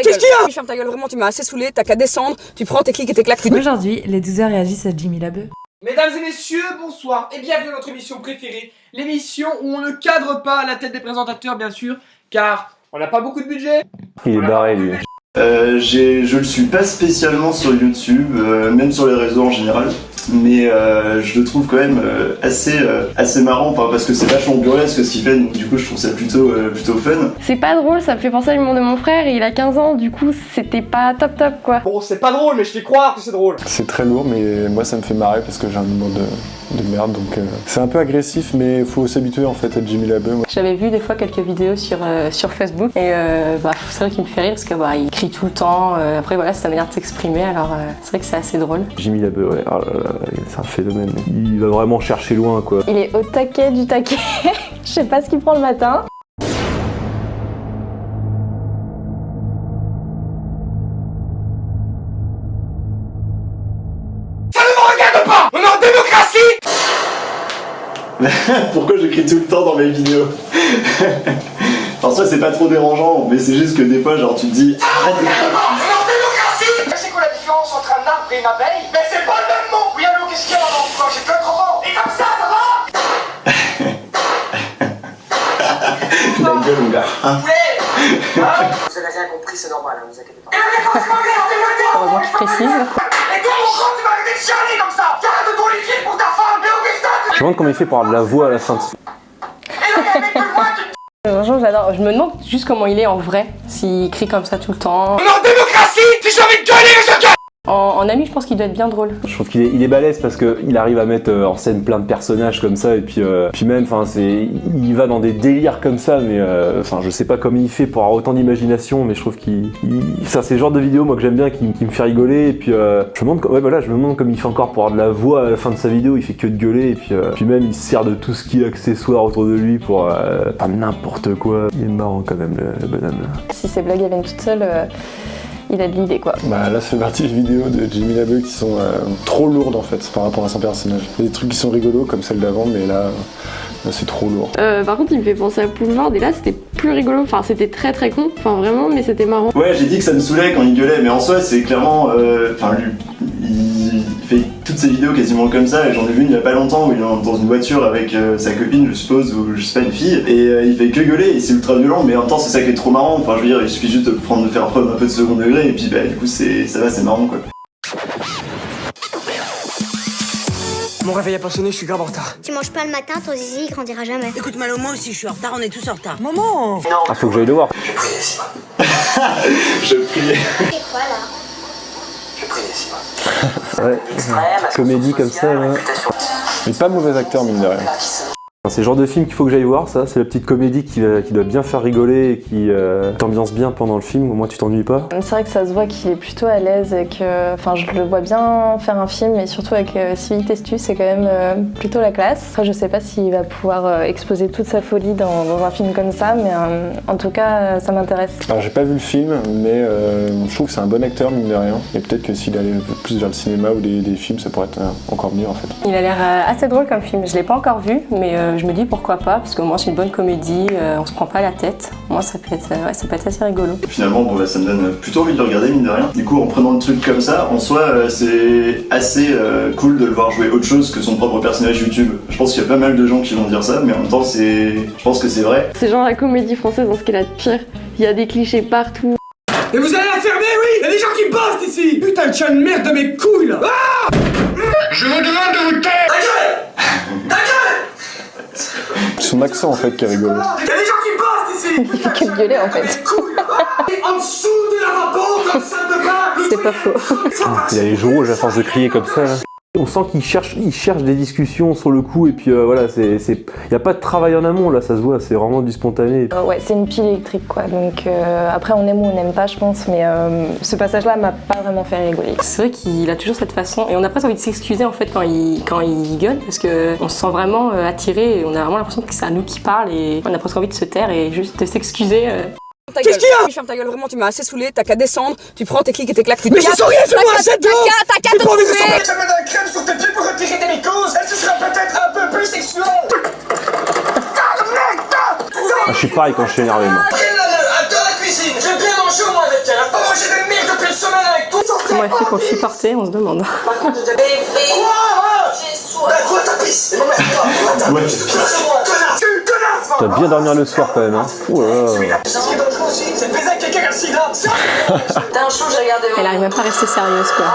Qu'est-ce qu'il y a? Ferme ta gueule, vraiment, tu m'as assez saoulé, t'as qu'à descendre, tu prends tes clics et tes claques. Aujourd'hui, les 12h réagissent à Jimmy Labeu. Mesdames et messieurs, bonsoir et bienvenue dans notre émission préférée, l'émission où on ne cadre pas la tête des présentateurs bien sûr, car on n'a pas beaucoup de budget. Il est barré lui. Je le suis pas spécialement sur YouTube, même sur les réseaux en général, mais je le trouve quand même assez marrant, parce que c'est vachement burlesque ce qu'il fait, donc du coup je trouve ça plutôt fun. C'est pas drôle, ça me fait penser à l'humour de mon frère et il a 15 ans, du coup c'était pas top quoi. Bon, c'est pas drôle, mais je fais croire que c'est drôle. C'est très lourd, mais moi ça me fait marrer parce que j'ai un humour de merde, donc c'est un peu agressif, mais faut s'habituer en fait à Jimmy Labeu. J'avais vu des fois quelques vidéos sur Facebook et c'est vrai qu'il me fait rire parce que il crie tout le temps, après voilà c'est sa manière de s'exprimer, alors c'est vrai que c'est assez drôle. Jimmy Labeu, ouais, oh là là, c'est un phénomène. Il va vraiment chercher loin quoi. Il est au taquet du taquet, je sais pas ce qu'il prend le matin. Ça ne me regarde pas. On est en démocratie. Pourquoi j'écris tout le temps dans mes vidéos? En soi c'est pas trop dérangeant, mais c'est juste que des fois genre tu te dis arrête d'écrire. C'est quoi la différence entre un arbre et une abeille? Mais c'est pas le même mot! Oui, allô, qu'est-ce qu'il y a là-dedans? Quoi, j'ai plein de enfants! Et comme ça va? Ta gueule mon gars. Ouais! Hein? Vous avez rien compris, c'est normal, vous inquiétez pas. Heureusement qu'il précise. Et toi, mon grand, tu vas arrêter de chialer comme ça! T'arrêtes de tourner les pieds pour ta femme! Et Augustin, Je me demande comment il fait pour avoir de la voix à la fin de... et là, il y a un mec plus loin qui... Franchement j'adore, je me demande juste comment il est en vrai, s'il crie comme ça tout le temps. On est en démocratie! Si j'ai envie de gueuler, je gueule! En ami je pense qu'il doit être bien drôle. Je trouve qu'il est balèze parce qu'il arrive à mettre en scène plein de personnages comme ça et puis même, il va dans des délires comme ça, mais je sais pas comment il fait pour avoir autant d'imagination, mais je trouve ça c'est le genre de vidéo moi que j'aime bien, qui me fait rigoler, et puis je me demande comment il fait encore pour avoir de la voix à la fin de sa vidéo. Il fait que de gueuler, et puis même il se sert de tout ce qui est accessoire autour de lui pour n'importe quoi. Il est marrant quand même le bonhomme là. Si ces blagues elles viennent toutes seules, il a de l'idée quoi. Là c'est partie des vidéos de Jimmy Labeu qui sont trop lourdes en fait par rapport à son personnage. Il y a des trucs qui sont rigolos comme celle d'avant, mais là c'est trop lourd. Par contre il me fait penser à Poulvord et là c'était plus rigolo, c'était très très con, vraiment, mais c'était marrant. Ouais, j'ai dit que ça me saoulait quand il gueulait, mais en soi c'est clairement, il fait toutes ses vidéos quasiment comme ça, et j'en ai vu une il y a pas longtemps où il est dans une voiture avec sa copine, je suppose, ou je sais pas, une fille, et il fait que gueuler, et c'est ultra violent, mais en même temps c'est ça qui est trop marrant. Il suffit juste de faire preuve un peu de second degré, et puis du coup ça va, c'est marrant quoi. Mon réveil a pas sonné, je suis grave en retard. Tu manges pas le matin, ton zizi il grandira jamais. Écoute Malo, moi aussi je suis en retard, on est tous en retard. Maman! Ah, faut que j'aille le voir. Je priais Simon. C'est quoi là? Je priais Simon. Ouais, comédie comme ça là. Mais pas mauvais acteur mine de rien. C'est le genre de film qu'il faut que j'aille voir, ça. C'est la petite comédie qui doit bien faire rigoler et qui t'ambiance bien pendant le film, au moins tu t'ennuies pas. C'est vrai que ça se voit qu'il est plutôt à l'aise et que, je le vois bien faire un film, et surtout avec Civil Testus, c'est quand même plutôt la classe. Après, je sais pas s'il va pouvoir exposer toute sa folie dans un film comme ça, mais en tout cas, ça m'intéresse. Alors j'ai pas vu le film, mais je trouve que c'est un bon acteur mine de rien. Et peut-être que s'il allait plus vers le cinéma ou des films, ça pourrait être encore mieux en fait. Il a l'air assez drôle comme film. Je l'ai pas encore vu, mais je me dis pourquoi pas, parce qu'au moins c'est une bonne comédie, on se prend pas la tête. Moi ça peut être assez rigolo. Finalement, ça me donne plutôt envie de le regarder, mine de rien. Du coup, en prenant le truc comme ça, en soi, c'est assez cool de le voir jouer autre chose que son propre personnage YouTube. Je pense qu'il y a pas mal de gens qui vont dire ça, mais en même temps, je pense que c'est vrai. C'est genre la comédie française dans ce qu'elle a de pire. Il y a des clichés partout. Et vous allez la fermer, oui! Y'a des gens qui bossent ici! Putain, le chien de merde de mes couilles là! Ah! Je vous demande de vous taire! Ta gueule! Ta gueule! Son accent en fait qui est rigolo. Y'a des gens qui bossent ici! Il fait que de gueuler en fait. Mes couilles là! Ah! Et en dessous du lavabo, dans la salle de bain! C'est pas faux. Il a les joues rouges à force de crier comme ça là. On sent qu'il cherche des discussions sur le coup, et puis y a pas de travail en amont là, ça se voit, c'est vraiment du spontané. Ouais, c'est une pile électrique quoi, donc après on aime ou on n'aime pas je pense, mais ce passage-là m'a pas vraiment fait rigoler. C'est vrai qu'il a toujours cette façon, et on a presque envie de s'excuser en fait quand il gueule, parce qu'on se sent vraiment attiré, et on a vraiment l'impression que c'est à nous qui parle, et on a presque envie de se taire et juste de s'excuser. Qu'est-ce qu'il y a? Ferme ta gueule, vraiment, tu m'as assez saoulé, t'as qu'à descendre, tu prends tes clics et tes claques, Mais je sens rien, fais-moi un jet d'eau! T'as qu'à te Je trouver! mets de la crème sur tes pieds pour retirer des mycoses, et ce sera peut-être un peu plus sexuel! Je suis pareil quand je suis énervé moi. Attends la cuisine, je vais bien manger au moins avec elle, Comment elle fait pour le supporter, on se demande. Par contre, j'ai soif. Quoi, t'as pisse? Ouais, Tu dois bien dormir le soir quand même, hein. Ouh là là. C'est ce qui est dangereux aussi, c'est de baiser avec quelqu'un qui a le sida. T'as un show, j'ai regardé. Elle arrive même pas à rester sérieuse, quoi.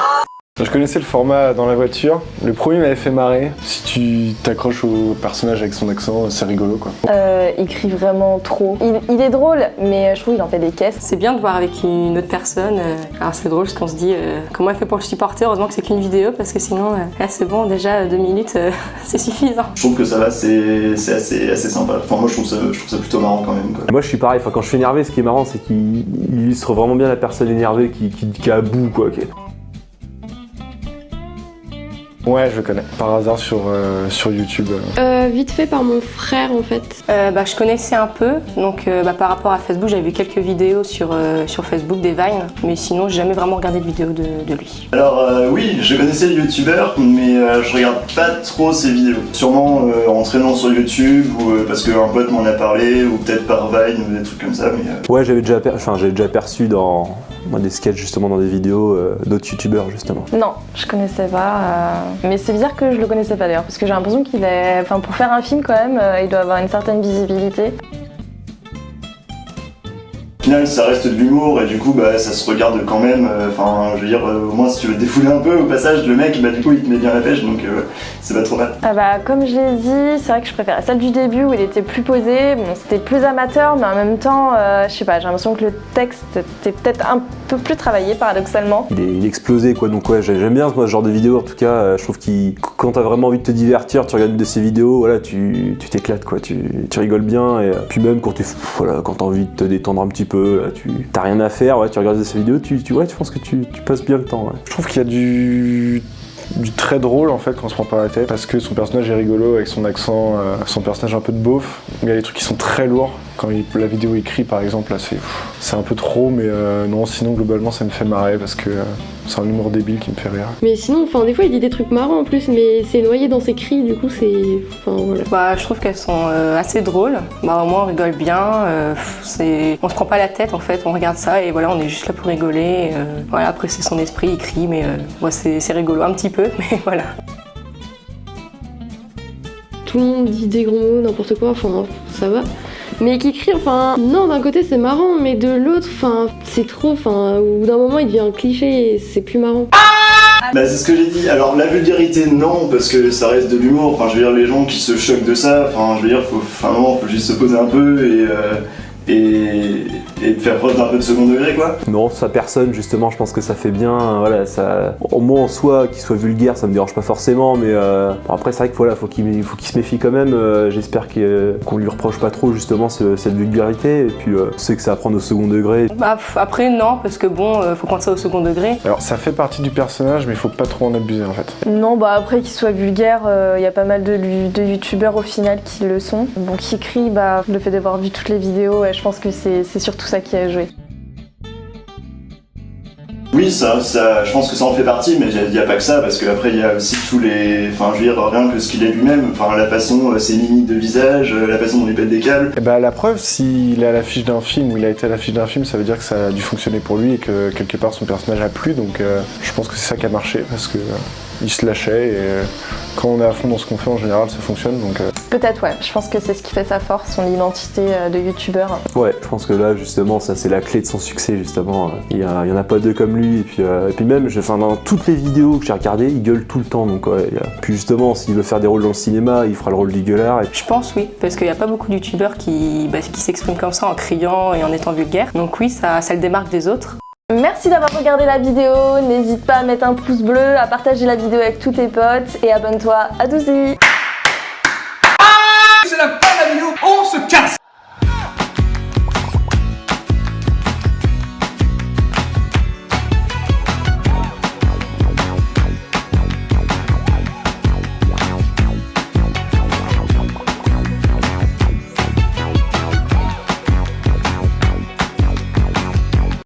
Je connaissais le format dans la voiture. Le premier m'avait fait marrer. Si tu t'accroches au personnage avec son accent, c'est rigolo quoi. Il crie vraiment trop. Il est drôle, mais je trouve qu'il en fait des caisses. C'est bien de voir avec une autre personne. Alors c'est drôle ce qu'on se dit. Comment elle fait pour le supporter? Heureusement que c'est qu'une vidéo parce que sinon, là c'est bon, déjà 2 minutes, c'est suffisant. Je trouve que ça va, c'est assez sympa. Enfin, moi je trouve ça plutôt marrant quand même quoi. Moi je suis pareil, enfin, quand je suis énervé, ce qui est marrant c'est qu'il illustre vraiment bien la personne énervée qui est à bout quoi. Ouais, je le connais. Par hasard sur YouTube. Vite fait par mon frère en fait. Je connaissais un peu, donc par rapport à Facebook, j'avais vu quelques vidéos sur Facebook, des Vines, mais sinon j'ai jamais vraiment regardé de vidéo de lui. Alors oui, je connaissais le youtubeur, mais je regarde pas trop ses vidéos. Sûrement en traînant sur YouTube, ou parce qu'un pote m'en a parlé, ou peut-être par Vine, ou des trucs comme ça, mais... Ouais, j'avais déjà aperçu dans des sketchs justement, dans des vidéos d'autres youtubeurs justement. Non, je connaissais pas, mais c'est bizarre que je le connaissais pas d'ailleurs, parce que j'ai l'impression qu'il est... Enfin, pour faire un film quand même, il doit avoir une certaine visibilité. Au final, ça reste de l'humour et du coup, ça se regarde quand même. Enfin, je veux dire, au moins si tu veux te défouler un peu, au passage, le mec, du coup, il te met bien la pêche, donc c'est pas trop mal. Comme je l'ai dit, c'est vrai que je préférais celle du début où il était plus posé. Bon, c'était plus amateur, mais en même temps, je sais pas, j'ai l'impression que le texte était peut-être un peu plus travaillé, paradoxalement. Il est explosé quoi, donc ouais, j'aime bien ce genre de vidéos. En tout cas, je trouve que quand t'as vraiment envie de te divertir, tu regardes une de ces vidéos, voilà, tu t'éclates quoi, tu rigoles bien. Et puis même quand t'as envie de te détendre un petit peu, là, t'as rien à faire, ouais, tu regardes ces vidéos, tu penses que tu passes bien le temps. Ouais. Je trouve qu'il y a du très drôle en fait quand on se prend pas la tête, parce que son personnage est rigolo avec son accent, son personnage un peu de beauf. Il y a des trucs qui sont très lourds. Quand la vidéo écrit par exemple, là c'est un peu trop, mais non, sinon globalement ça me fait marrer parce que c'est un humour débile qui me fait rire. Mais sinon, des fois il dit des trucs marrants en plus, mais c'est noyé dans ses cris, du coup c'est... voilà. Je trouve qu'elles sont assez drôles. Au moins on rigole bien, on se prend pas la tête en fait, on regarde ça et voilà, on est juste là pour rigoler. Voilà, après c'est son esprit, il crie, mais c'est rigolo un petit peu, mais voilà. Tout le monde dit des gros mots, n'importe quoi, ça va. Mais qui crie, non, d'un côté c'est marrant, mais de l'autre, c'est trop, au bout d'un moment il devient un cliché et c'est plus marrant. C'est ce que j'ai dit. Alors la vulgarité non, parce que ça reste de l'humour. Enfin, je veux dire, les gens qui se choquent de ça, je veux dire, faut juste se poser un peu et faire preuve d'un peu de second degré quoi. Non, sa personne justement, je pense que ça fait bien, voilà, ça... Au moins en soi, qu'il soit vulgaire, ça me dérange pas forcément, mais après c'est vrai qu'il faut qu'il se méfie quand même. J'espère qu'on lui reproche pas trop justement cette vulgarité, et puis c'est que ça va prendre au second degré. Après non, parce que faut prendre ça au second degré. Alors ça fait partie du personnage, mais il faut pas trop en abuser en fait. Non, après qu'il soit vulgaire, y a pas mal de youtubeurs au final qui le sont. Donc qui crient, le fait d'avoir vu toutes les vidéos, je pense que c'est surtout ça qui a joué. Oui, ça, je pense que ça en fait partie, mais il n'y a pas que ça, parce qu'après il y a aussi tous les... Enfin, je veux dire, rien que ce qu'il est lui-même, la façon, ses mimiques de visage, la façon dont il pète des câbles. La preuve, s'il est à l'affiche d'un film, ou il a été à l'affiche d'un film, ça veut dire que ça a dû fonctionner pour lui et que quelque part son personnage a plu, donc je pense que c'est ça qui a marché, parce que il se lâchait et quand on est à fond dans ce qu'on fait, en général, ça fonctionne, donc... Peut-être, ouais. Je pense que c'est ce qui fait sa force, son identité de youtubeur. Ouais, je pense que là, justement, ça c'est la clé de son succès, justement. Il y en a pas deux comme lui, et puis même, dans toutes les vidéos que j'ai regardées, il gueule tout le temps, donc ouais. Puis justement, s'il veut faire des rôles dans le cinéma, il fera le rôle du gueulard. Je pense, oui, parce qu'il n'y a pas beaucoup de youtubeurs qui s'expriment comme ça en criant et en étant vulgaire. Donc oui, ça le démarque des autres. Merci d'avoir regardé la vidéo, n'hésite pas à mettre un pouce bleu, à partager la vidéo avec tous tes potes et abonne-toi à Douzi.